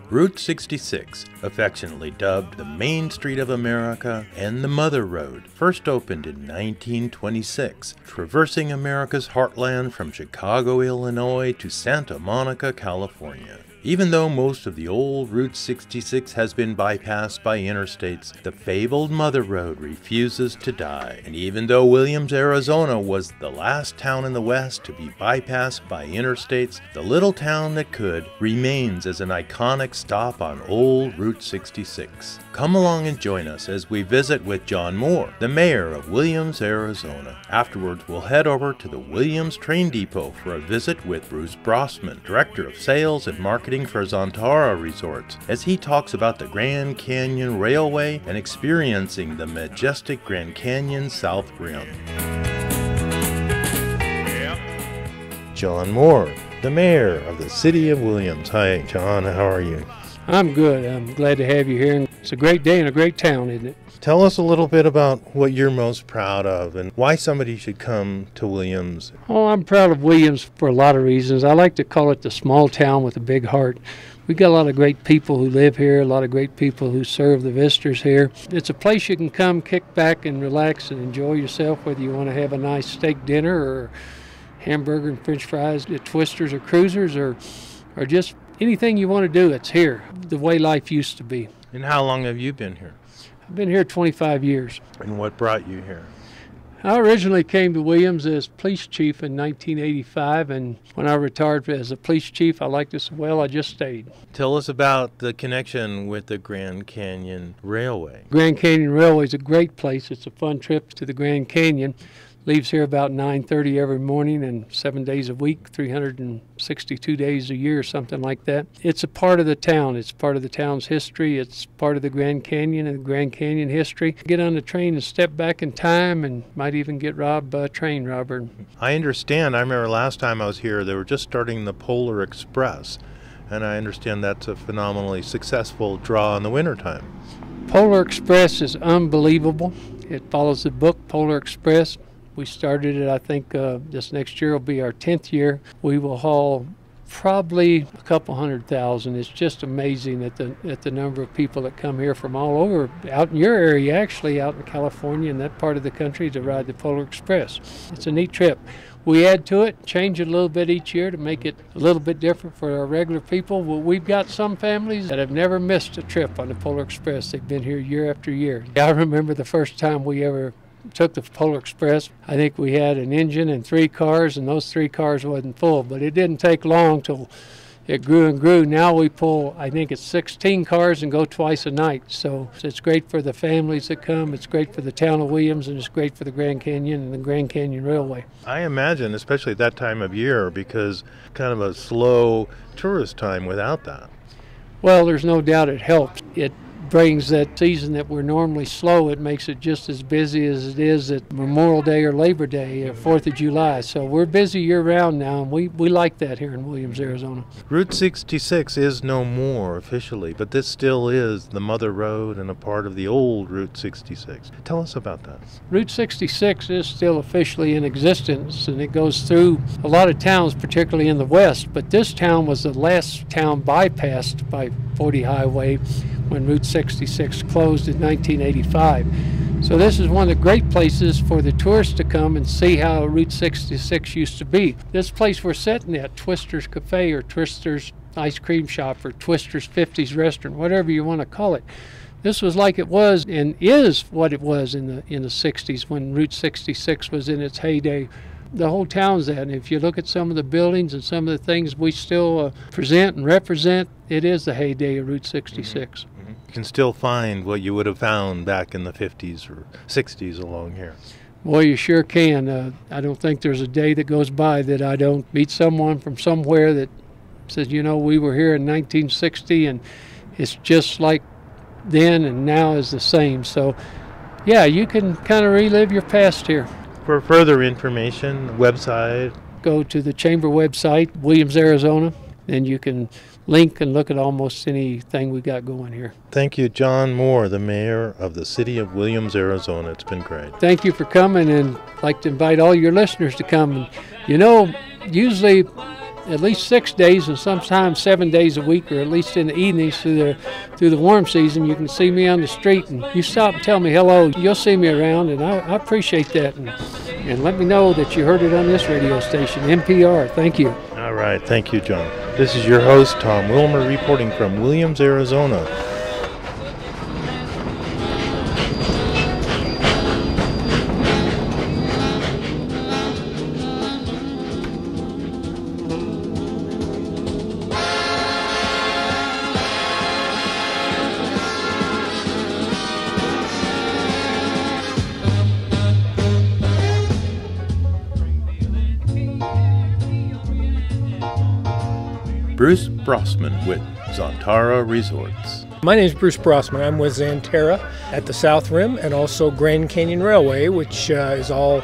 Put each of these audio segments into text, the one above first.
Route 66, affectionately dubbed the Main Street of America and the Mother Road, first opened in 1926, traversing America's heartland from Chicago, Illinois to Santa Monica, California. Even though most of the old Route 66 has been bypassed by interstates, the fabled Mother Road refuses to die. And even though Williams, Arizona was the last town in the West to be bypassed by interstates, the little town that could remains as an iconic stop on old Route 66. Come along and join us as we visit with John Moore, the mayor of Williams, Arizona. Afterwards, we'll head over to the Williams Train Depot for a visit with Bruce Brossman, Director of Sales and Marketing for Zontara Resorts, as he talks about the Grand Canyon Railway and experiencing the majestic Grand Canyon South Rim. John Moore, the mayor of the city of Williams. Hi, John, how are you? I'm good. I'm glad to have you here. It's a great day and a great town, isn't it? Tell us a little bit about what you're most proud of and why somebody should come to Williams. Oh, I'm proud of Williams for a lot of reasons. I like to call it the small town with a big heart. We've got a lot of great people who live here, a lot of great people who serve the visitors here. It's a place you can come, kick back and relax and enjoy yourself, whether you want to have a nice steak dinner or hamburger and french fries at Twisters or Cruisers or just anything you want to do. It's here, the way life used to be. And how long have you been here? I've been here 25 years. And what brought you here? I originally came to Williams as police chief in 1985, and when I retired as a police chief, I liked it so well I just stayed. Tell us about the connection with the Grand Canyon Railway. Grand Canyon Railway is a great place. It's a fun trip to the Grand Canyon. Leaves here about 9:30 every morning and 7 days a week, 362 days a year, something like that. It's a part of the town. It's part of the town's history. It's part of the Grand Canyon and the Grand Canyon history. Get on the train and step back in time and might even get robbed by a train robber. I understand. I remember last time I was here, they were just starting the Polar Express, and I understand that's a phenomenally successful draw in the wintertime. Polar Express is unbelievable. It follows the book Polar Express. We started it, I think, this next year will be our 10th year. We will haul probably a couple 100,000. It's just amazing at the number of people that come here from all over, out in your area actually, out in California and that part of the country to ride the Polar Express. It's a neat trip. We add to it, change it a little bit each year to make it a little bit different for our regular people. Well, we've got some families that have never missed a trip on the Polar Express. They've been here year after year. I remember the first time we ever took the Polar Express. I think we had an engine and 3 cars, and those 3 cars wasn't full, but it didn't take long till it grew and grew. Now we pull, I think it's 16 cars and go twice a night. So it's great for the families that come, it's great for the town of Williams, and it's great for the Grand Canyon and the Grand Canyon Railway. I imagine, especially at that time of year, because kind of a slow tourist time without that. Well, there's no doubt it helps. It brings that season that we're normally slow, it makes it just as busy as it is at Memorial Day or Labor Day or 4th of July. So we're busy year-round now, and we like that here in Williams, Arizona. Route 66 is no more officially, but this still is the Mother Road and a part of the old Route 66. Tell us about that. Route 66 is still officially in existence, and it goes through a lot of towns, particularly in the west, but this town was the last town bypassed by 40 Highway when Route 66 closed in 1985. So this is one of the great places for the tourists to come and see how Route 66 used to be. This place we're sitting at, Twisters Cafe or Twisters Ice Cream Shop or Twisters 50s Restaurant, whatever you want to call it. This was like it was and is what it was in the 60s when Route 66 was in its heyday. The whole town's that, and if you look at some of the buildings and some of the things we still present and represent, it is the heyday of Route 66. Mm-hmm. You can still find what you would have found back in the 50s or 60s along here. Well, you sure can. I don't think there's a day that goes by that I don't meet someone from somewhere that says, you know, we were here in 1960 and it's just like then and now is the same. So, yeah, you can kind of relive your past here. For further information, website? Go to the Chamber website, Williams, Arizona, and you can link and look at almost anything we got going here. Thank you, John Moore, the mayor of the city of Williams, Arizona. It's been great. Thank you for coming, and I'd like to invite all your listeners to come. And, you know, usually at least 6 days and sometimes 7 days a week, or at least in the evenings through the warm season. You can see me on the street, and you stop and tell me hello. You'll see me around, and I appreciate that. And let me know that you heard it on this radio station, NPR. Thank you. All right. Thank you, John. This is your host, Tom Wilmer, reporting from Williams, Arizona. Bruce Brossman with Xanterra Resorts. My name is Bruce Brossman. I'm with Xanterra at the South Rim and also Grand Canyon Railway, which is all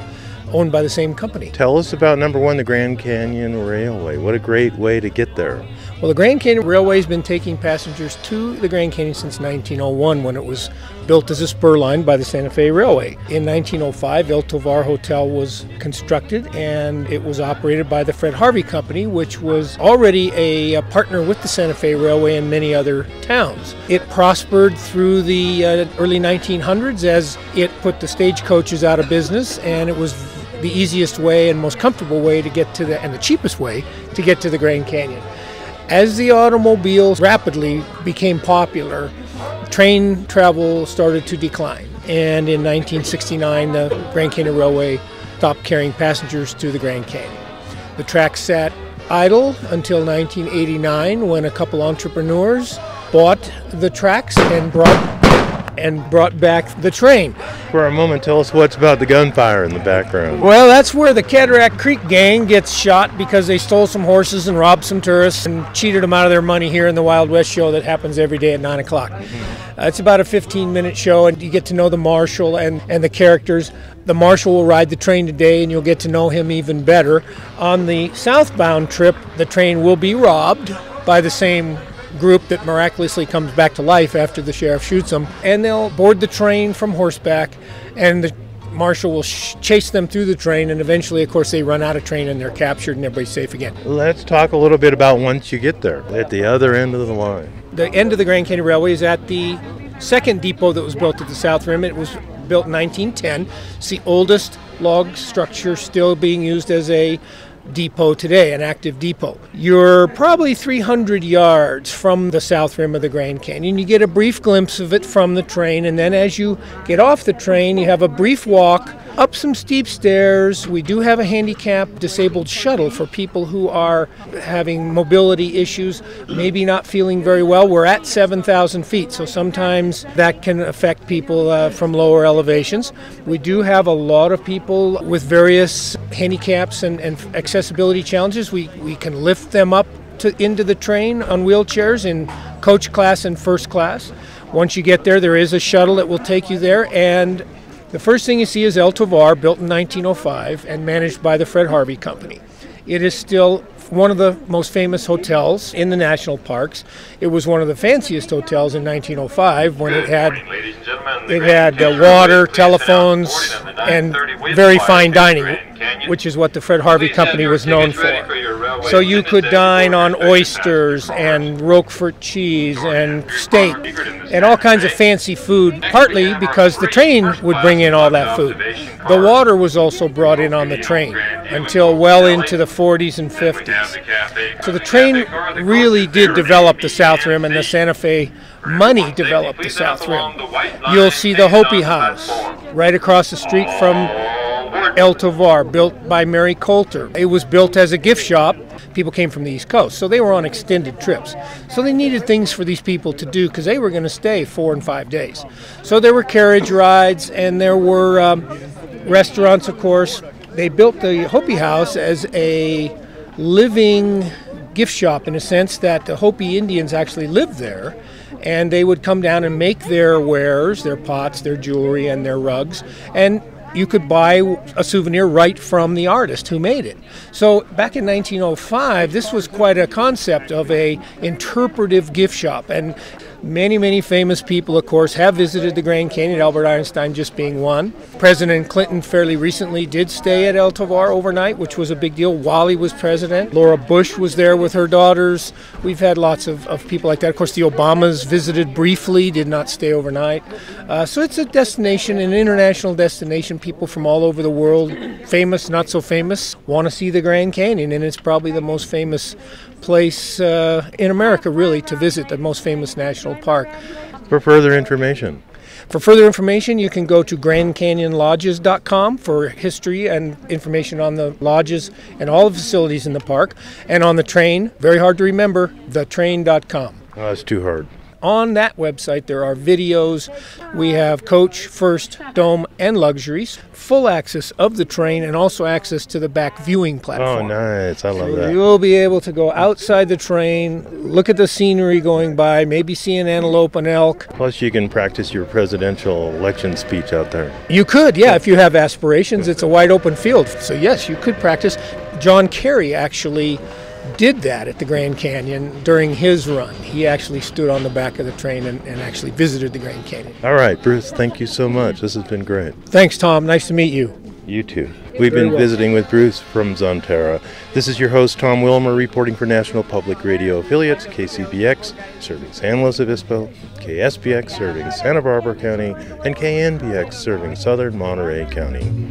owned by the same company. Tell us about number one, the Grand Canyon Railway. What a great way to get there. Well, the Grand Canyon Railway has been taking passengers to the Grand Canyon since 1901, when it was built as a spur line by the Santa Fe Railway. In 1905, El Tovar Hotel was constructed, and it was operated by the Fred Harvey Company, which was already a partner with the Santa Fe Railway and many other towns. It prospered through the early 1900s as it put the stagecoaches out of business, and it was the easiest way and most comfortable way to get to and the cheapest way to get to the Grand Canyon. As the automobiles rapidly became popular, train travel started to decline. And in 1969, the Grand Canyon Railway stopped carrying passengers to the Grand Canyon. The track sat idle until 1989, when a couple entrepreneurs bought the tracks and brought back the train. For a moment, tell us what's about the gunfire in the background. Well, that's where the Cataract Creek gang gets shot because they stole some horses and robbed some tourists and cheated them out of their money here in the Wild West show that happens every day at 9 o'clock. It's about a 15-minute show, and you get to know the marshal and the characters. The marshal will ride the train today, and you'll get to know him even better. On the southbound trip, the train will be robbed by the same group that miraculously comes back to life after the sheriff shoots them, and they'll board the train from horseback, and the marshal will chase them through the train, and eventually, of course, they run out of train and they're captured and everybody's safe again. Let's talk a little bit about once you get there, at the other end of the line. The end of the Grand Canyon Railway is at the second depot that was built at the South Rim. It was built in 1910. It's the oldest log structure still being used as a depot today, an active depot. You're probably 300 yards from the South Rim of the Grand Canyon. You get a brief glimpse of it from the train, and then as you get off the train, you have a brief walk up some steep stairs. We do have a handicapped disabled shuttle for people who are having mobility issues, maybe not feeling very well. We're at 7,000 feet, so sometimes that can affect people from lower elevations. We do have a lot of people with various handicaps and accessibility challenges. We can lift them up into the train on wheelchairs in coach class and first class. Once you get there is a shuttle that will take you there, and the first thing you see is El Tovar, built in 1905 and managed by the Fred Harvey Company. It is still one of the most famous hotels in the national parks. It was one of the fanciest hotels in 1905 when it had water, telephones, and very fine dining, which is what the Fred Harvey Company was known for. So you could dine on oysters and Roquefort cheese and steak and all kinds of fancy food, partly because the train would bring in all that food. The water was also brought in on the train until well into the 40s and 50s. So the train really did develop the South Rim, and the Santa Fe money developed the South Rim. You'll see the Hopi House right across the street from El Tovar, built by Mary Coulter. It was built as a gift shop. People came from the East Coast, so they were on extended trips. So they needed things for these people to do because they were going to stay 4 and 5 days. So there were carriage rides, and there were restaurants, of course. They built the Hopi House as a living gift shop in a sense that the Hopi Indians actually lived there, and they would come down and make their wares, their pots, their jewelry, and their rugs, and you could buy a souvenir right from the artist who made it. So back in 1905, this was quite a concept of a interpretive gift shop, and Many, many famous people, of course, have visited the Grand Canyon, Albert Einstein just being one. President Clinton fairly recently did stay at El Tovar overnight, which was a big deal while he was president. Laura Bush was there with her daughters. We've had lots of people like that. Of course, the Obamas visited briefly, did not stay overnight. So it's a destination, an international destination. People from all over the world, famous, not so famous, want to see the Grand Canyon, and it's probably the most famous place in America, really, to visit, the most famous national park. For further information, you can go to GrandCanyonLodges.com for history and information on the lodges and all the facilities in the park. And on the train, very hard to remember, thetrain.com. Oh, that's too hard. On that website, there are videos. We have coach, first, dome, and luxuries, full access of the train, and also access to the back viewing platform. Oh, nice. I love that. You'll be able to go outside the train, look at the scenery going by, maybe see an antelope, an elk. Plus, you can practice your presidential election speech out there. You could, yeah, if you have aspirations. It's a wide open field. So, yes, you could practice. John Kerry actually did that at the Grand Canyon during his run. He actually stood on the back of the train and actually visited the Grand Canyon. All right, Bruce, thank you so much. This has been great. Thanks, Tom. Nice to meet you. You too. We've been visiting with Bruce from Zonterra. This is your host, Tom Wilmer, reporting for National Public Radio affiliates, KCBX, serving San Luis Obispo, KSBX, serving Santa Barbara County, and KNBX, serving southern Monterey County.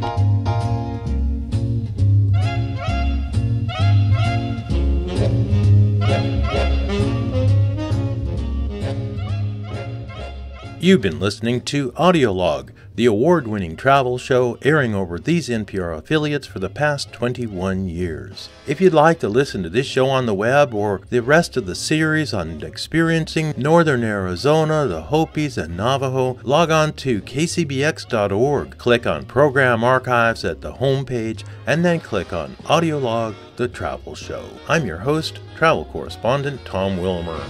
You've been listening to Audiolog, the award-winning travel show airing over these NPR affiliates for the past 21 years. If you'd like to listen to this show on the web or the rest of the series on experiencing Northern Arizona, the Hopis, and Navajo, log on to kcbx.org, click on Program Archives at the homepage, and then click on Audiolog, the travel show. I'm your host, travel correspondent Tom Wilmer.